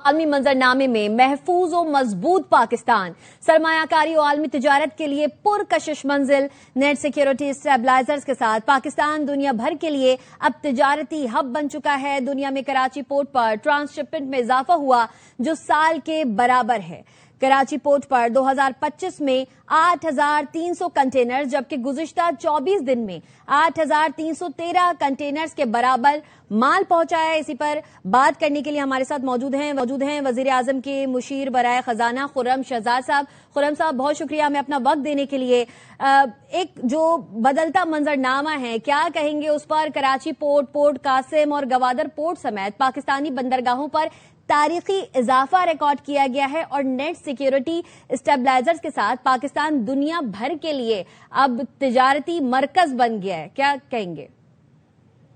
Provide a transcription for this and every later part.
عالمی منظرنامے میں محفوظ و مضبوط پاکستان، سرمایہ کاری و عالمی تجارت کے لیے پرکشش منزل، نیٹ سیکیورٹی اسٹیبلائزرز کے ساتھ پاکستان دنیا بھر کے لیے اب تجارتی ہب بن چکا ہے۔ دنیا میں کراچی پورٹ پر ٹرانس شپمنٹ میں اضافہ ہوا جو سال کے برابر ہے۔ کراچی پورٹ پر 2025 میں 8,300 کنٹینر جبکہ گزشتہ 24 دن میں 8,313 کنٹینرز کے برابر مال پہنچا ہے۔ اسی پر بات کرنے کے لیے ہمارے ساتھ موجود ہیں وزیر اعظم کے مشیر برائے خزانہ خرم شہزاد صاحب۔ خرم صاحب بہت شکریہ ہمیں اپنا وقت دینے کے لیے۔ ایک جو بدلتا منظرنامہ ہے، کیا کہیں گے اس پر؟ کراچی پورٹ قاسم اور گوادر پورٹ سمیت پاکستانی بندرگاہوں پر تاریخی اضافہ ریکارڈ کیا گیا ہے اور نیٹ سیکیورٹی اسٹیبلائزرز کے ساتھ پاکستان دنیا بھر کے لیے اب تجارتی مرکز بن گیا ہے، کیا کہیں گے؟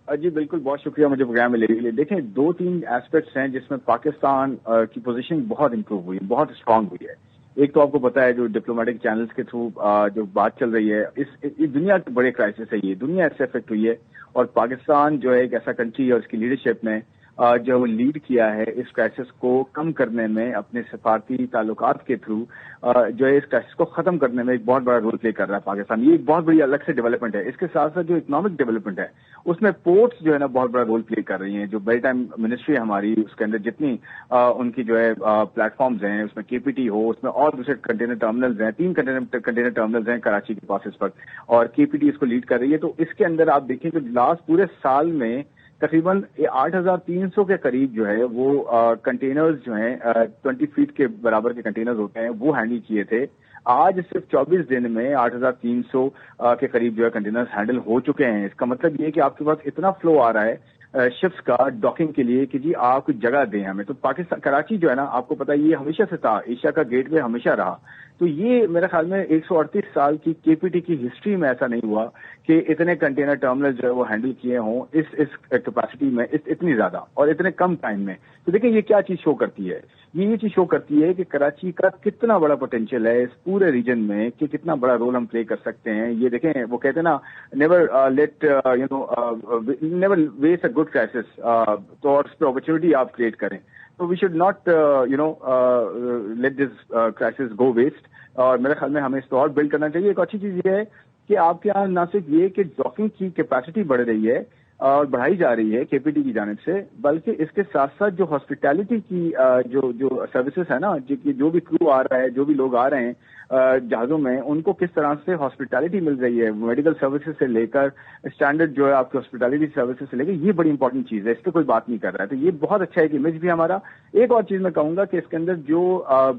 جی بالکل، بہت شکریہ مجھے پروگرام میں لینے کے لیے۔ دیکھیں، 2-3 ایسپیکٹس ہیں جس میں پاکستان کی پوزیشن بہت امپروو ہوئی ہے، بہت اسٹرانگ ہوئی ہے۔ ایک تو آپ کو پتا ہے جو ڈپلومیٹک چینلز کے تھرو جو بات چل رہی ہے، اس دنیا کے بڑے کرائسس ہے، یہ دنیا ایسے افیکٹ ہوئی ہے اور پاکستان جو ہے ایک ایسا کنٹری اور اس کی لیڈرشپ نے جو وہ لیڈ کیا ہے اس کرائسس کو کم کرنے میں اپنے سفارتی تعلقات کے تھرو جو ہے اس کرائسس کو ختم کرنے میں ایک بہت بڑا رول پلے کر رہا ہے پاکستان۔ یہ ایک بہت بڑی الگ سے ڈیولپمنٹ ہے۔ اس کے ساتھ ساتھ جو اکنامک ڈیولپمنٹ ہے اس میں پورٹس جو ہے نا بہت بڑا رول پلے کر رہی ہیں۔ جو میری ٹائم منسٹری ہے ہماری، اس کے اندر جتنی ان کی جو ہے پلیٹ فارمز ہیں، اس میں KPT ہو، اس میں اور دوسرے کنٹینر ٹرمینلز ہیں، 3 کنٹینر ٹرمینلز ہیں کراچی کے پاس اس وقت، اور KPT اس کو لیڈ کر رہی ہے۔ تو اس کے اندر آپ دیکھیں کہ لاسٹ پورے سال میں تقریباً 8,300 کے قریب جو ہے وہ کنٹینرز جو ہیں 20 فیٹ کے برابر کے کنٹینرز ہوتے ہیں وہ ہینڈل کیے تھے۔ آج صرف 24 دن میں 8,300 کے قریب جو ہے کنٹینرز ہینڈل ہو چکے ہیں۔ اس کا مطلب یہ کہ آپ کے پاس اتنا فلو آ رہا ہے شپس کا ڈاکنگ کے لیے کہ جی آپ کو جگہ دیں ہمیں۔ تو پاکستان کراچی جو ہے نا، آپ کو پتا یہ ہمیشہ سے تھا، ایشیا کا گیٹ وے ہمیشہ رہا۔ تو یہ میرے خیال میں 138 سال کی KPT کی ہسٹری میں ایسا نہیں ہوا کہ اتنے کنٹینر ٹرمینل جو ہے وہ ہینڈل کیے ہوں اس کیپیسٹی میں، اتنی زیادہ اور اتنے کم ٹائم میں۔ تو دیکھیں یہ کیا چیز شو کرتی ہے، یہ چیز شو کرتی ہے کہ کراچی کا کتنا بڑا پوٹینشیل ہے اس پورے ریجن میں، کہ کتنا بڑا رول ہم پلے کر سکتے ہیں۔ یہ دیکھیں، وہ کہتے ہیں نا، never waste a good crisis, تو اور اس پہ اپرچونٹی آپ کریٹ کریں۔ تو we should not let this crisis go waste, اور میرے خیال میں ہمیں اس کو اور بلڈ کرنا چاہیے۔ ایک اچھی چیز یہ ہے کہ آپ کے یہاں نہ صرف یہ کہ ڈاکنگ کی کیپیسٹی بڑھ رہی ہے اور بڑھائی جا رہی ہے KPT کی جانب سے، بلکہ اس کے ساتھ ساتھ جو ہاسپٹیلٹی کی جو سروسز ہے نا، جو بھی کرو آ رہا ہے، جو بھی لوگ آ رہے ہیں جہازوں میں، ان کو کس طرح سے ہاسپٹیلٹی مل رہی ہے، میڈیکل سروسز سے لے کر اسٹینڈرڈ جو ہے آپ کی ہاسپٹیلٹی سروسز سے لے کر، یہ بڑی امپورٹنٹ چیز ہے، اس پہ کوئی بات نہیں کر رہا ہے۔ تو یہ بہت اچھا ایک امیج بھی ہمارا۔ ایک اور چیز میں کہوں گا کہ اس کے اندر جو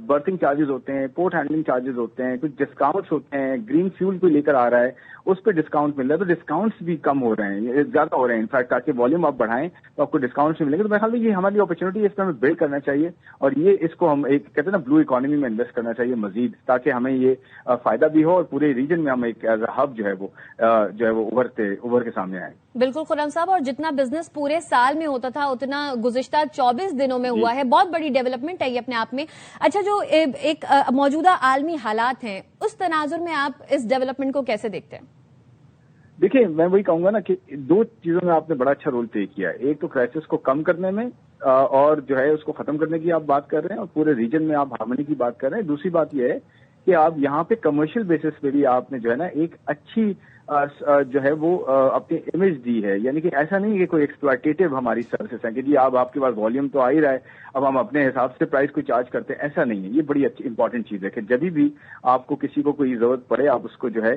برتھنگ چارجز ہوتے ہیں، پورٹ ہینڈلنگ چارجز ہوتے ہیں، کچھ ڈسکاؤنٹس ہوتے ہیں، گرین فیول کو لے کر آ رہا ہے اس پہ ڈسکاؤنٹ مل رہا ہے، تو ڈسکاؤنٹس بھی کم ہو رہے ہیں، زیادہ ہو رہے ہیں انفیکٹ، تاکہ والیوم آپ بڑھائیں تو آپ کو ڈسکاؤنٹس بھی ملیں گے۔ تو میرے خیال میں یہ ہماری اپرچونٹی ہے، اس پہ ہمیں بلڈ کرنا چاہیے، اور یہ اس کو ہم ایک کہتے ہیں نا بلو اکانومی میں انویسٹ کرنا چاہیے مزید، تاکہ ہمیں یہ فائدہ بھی ہو اور پورے ریجن میں ہم ایک ایز اے ہب جو ہے وہ ابھر کے سامنے آئے۔ بالکل خرم صاحب، اور جتنا بزنس پورے سال میں ہوتا تھا اتنا گزشتہ 24 دنوں میں ہوا ہے، بہت بڑی ڈیولپمنٹ ہے یہ اپنے آپ میں۔ اچھا، جو ایک موجودہ عالمی حالات ہیں اس تناظر میں آپ اس ڈیولپمنٹ کو کیسے دیکھتے ہیں؟ دیکھیں، میں وہی کہوں گا نا کہ 2 چیزوں میں آپ نے بڑا اچھا رول پلے کیا ہے۔ ایک تو کرائسس کو کم کرنے میں اور جو ہے اس کو ختم کرنے کی آپ بات کر رہے ہیں، اور پورے ریجن میں آپ ہارمونی کی بات کر رہے ہیں۔ دوسری بات یہ ہے کہ آپ یہاں پہ کمرشل بیسس پہ بھی آپ نے جو ہے نا ایک اچھی جو ہے وہ اپنی امیج دی ہے، یعنی کہ ایسا نہیں کہ کوئی ایکسپلائٹیٹو ہماری سروسز ہیں کہ جی آپ کے پاس والیوم تو آ ہی رہا ہے، اب ہم اپنے حساب سے پرائز کو چارج کرتے ہیں، ایسا نہیں ہے۔ یہ بڑی اچھی امپورٹنٹ چیز ہے کہ جب بھی آپ کو کسی کو کوئی ضرورت پڑے آپ اس کو جو ہے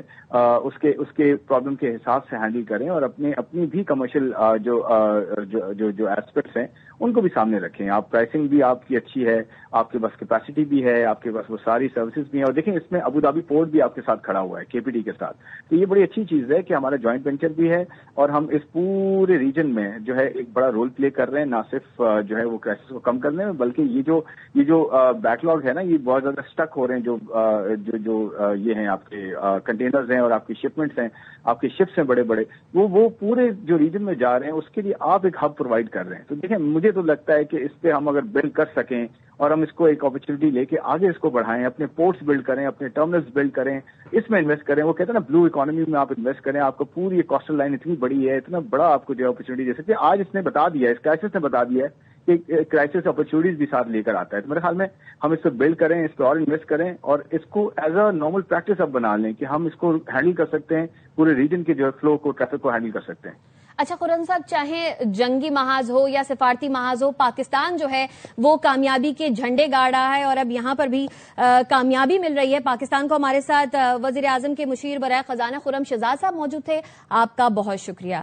اس کے پرابلم کے حساب سے ہینڈل کریں، اور اپنی بھی کمرشل جو ایسپیکٹس ہیں ان کو بھی سامنے رکھیں۔ آپ پرائسنگ بھی آپ کی اچھی ہے، آپ کے پاس کیپیسٹی بھی ہے، آپ کے پاس وہ ساری سروسز بھی ہیں، اور دیکھیں اس میں ابوظہبی پورٹ بھی آپ کے ساتھ کھڑا ہوا ہے KPT کے ساتھ۔ تو یہ بڑی اچھی چیز ہے کہ ہمارا جوائنٹ وینچر بھی ہے، اور ہم اس پورے ریجن میں جو ہے ایک بڑا رول پلے کر رہے ہیں، نہ صرف جو ہے وہ کرائسس کو کم کرنے میں، بلکہ یہ جو بیک لاگ ہے نا، یہ بہت زیادہ اسٹک ہو رہے ہیں، جو یہ ہیں آپ کے کنٹینرز ہیں اور آپ کی شپمنٹس ہیں، آپ کے شپس ہیں بڑے بڑے، وہ پورے جو ریجن میں جا رہے ہیں اس کے لیے آپ ایک ہب پرووائڈ کر رہے ہیں۔ تو دیکھیں، مجھے تو لگتا ہے کہ اس پہ ہم اگر بلڈ کر سکیں اور ہم اس کو ایک اپرچونٹی لے کے آگے اس کو بڑھائیں، اپنے پورٹس بلڈ کریں، اپنے ٹرمینلز بلڈ کریں، اس میں انویسٹ کریں، وہ کہتے ہیں نا بلو اکانومی میں آپ انویسٹ کریں، آپ کو پوری کاسٹل لائن اتنی بڑی ہے، اتنا بڑا آپ کو جو ہے اپرچونٹی دے سکتے ہیں۔ آج اس نے بتا دیا ہے، اس کرائسس نے بتا دیا ہے کہ کرائسس اپرچونیٹیز بھی ساتھ لے کر آتا ہے. تو میرے خیال میں ہم اس پہ بلڈ کریں, اس پہ اور انویسٹ کریں, اور اس کو ایز اے نارمل پریکٹس اب بنا لیں کہ ہم اس کو ہینڈل کر سکتے ہیں, پورے ریجن کے جو فلو کو, ٹریفک کو ہینڈل کر سکتے ہیں. اچھا قرآن صاحب, چاہے جنگی محاذ ہو یا سفارتی محاذ ہو, پاکستان جو ہے وہ کامیابی کے جھنڈے گاڑ رہا ہے, اور اب یہاں پر بھی کامیابی مل رہی ہے پاکستان کو. ہمارے ساتھ وزیر اعظم کے مشیر برائے خزانہ خرم شہزاد صاحب موجود تھے, آپ کا بہت شکریہ.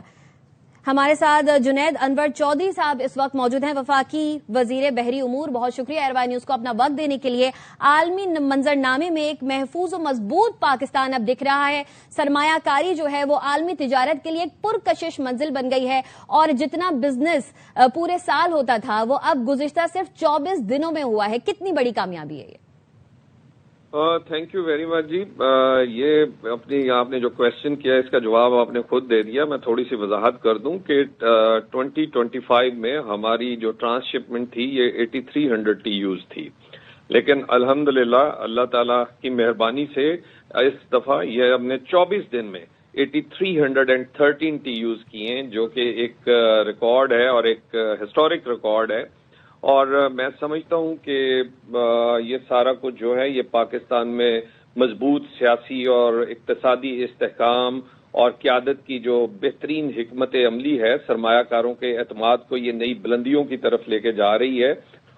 ہمارے ساتھ جنید انور چودھری صاحب اس وقت موجود ہیں, وفاقی وزیر بحری امور. بہت شکریہ ایئر نیوز کو اپنا وقت دینے کے لیے. عالمی منظر نامے میں ایک محفوظ و مضبوط پاکستان اب دکھ رہا ہے. سرمایہ کاری جو ہے وہ عالمی تجارت کے لیے ایک پرکشش منزل بن گئی ہے, اور جتنا بزنس پورے سال ہوتا تھا وہ اب گزشتہ صرف 24 دنوں میں ہوا ہے. کتنی بڑی کامیابی ہے یہ؟ تھینک یو ویری مچ جی. یہ آپ نے جو کوشچن کیا اس کا جواب آپ نے خود دے دیا. میں تھوڑی سی وضاحت کر دوں کہ 2025 میں ہماری جو ٹرانس شپمنٹ تھی یہ 8300 TEUs تھی, لیکن الحمدللہ اللہ تعالیٰ کی مہربانی سے اس دفعہ یہ ہم نے 24 دن میں 8313 TEUs کیے ہیں, جو کہ ایک ریکارڈ ہے اور ایک ہسٹورک ریکارڈ ہے. اور میں سمجھتا ہوں کہ یہ سارا کچھ جو ہے یہ پاکستان میں مضبوط سیاسی اور اقتصادی استحکام اور قیادت کی جو بہترین حکمت عملی ہے, سرمایہ کاروں کے اعتماد کو یہ نئی بلندیوں کی طرف لے کے جا رہی ہے.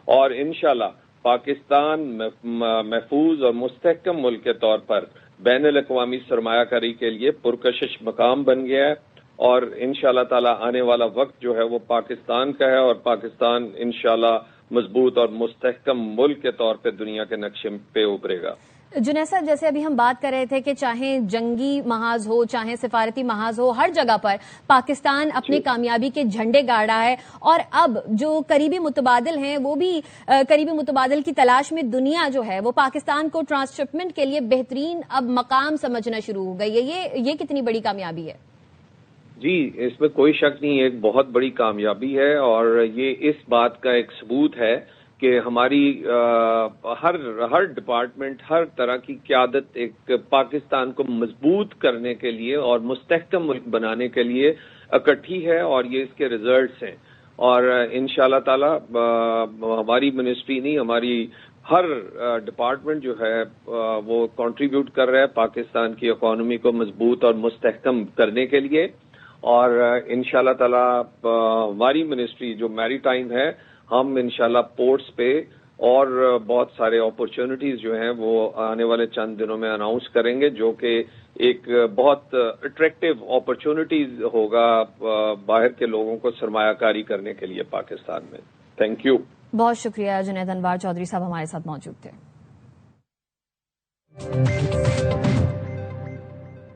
اور انشاءاللہ پاکستان محفوظ اور مستحکم ملک کے طور پر بین الاقوامی سرمایہ کاری کے لیے پرکشش مقام بن گیا ہے, اور انشاءاللہ تعالی آنے والا وقت جو ہے وہ پاکستان کا ہے, اور پاکستان انشاءاللہ مضبوط اور مستحکم ملک کے طور پہ دنیا کے نقشے پہ ابھرے گا. جنید صاحب, جیسے ابھی ہم بات کر رہے تھے کہ چاہے جنگی محاذ ہو چاہے سفارتی محاذ ہو, ہر جگہ پر پاکستان اپنی کامیابی کے جھنڈے گاڑ رہا ہے, اور اب جو قریبی متبادل ہیں وہ بھی قریبی متبادل کی تلاش میں دنیا جو ہے وہ پاکستان کو ٹرانس شپمنٹ کے لیے بہترین اب مقام سمجھنا شروع ہو گئی ہے. یہ کتنی بڑی کامیابی ہے؟ جی, اس میں کوئی شک نہیں, ایک بہت بڑی کامیابی ہے, اور یہ اس بات کا ایک ثبوت ہے کہ ہماری ہر ڈپارٹمنٹ, ہر طرح کی قیادت ایک پاکستان کو مضبوط کرنے کے لیے اور مستحکم ملک بنانے کے لیے اکٹھی ہے, اور یہ اس کے ریزلٹس ہیں. اور انشاءاللہ تعالی ہماری منسٹری نہیں, ہماری ہر ڈپارٹمنٹ جو ہے وہ کنٹریبیوٹ کر رہا ہے پاکستان کی اکانومی کو مضبوط اور مستحکم کرنے کے لیے. اور انشاءاللہ تعالی ہماری منسٹری جو میری ٹائم ہے, ہم انشاءاللہ پورٹس پہ اور بہت سارے اپرچونٹیز جو ہیں وہ آنے والے چند دنوں میں اناؤنس کریں گے, جو کہ ایک بہت اٹریکٹیو اپرچونٹیز ہوگا باہر کے لوگوں کو سرمایہ کاری کرنے کے لیے پاکستان میں. Thank you. بہت شکریہ. جنید انور چودھری صاحب ہمارے ساتھ موجود تھے.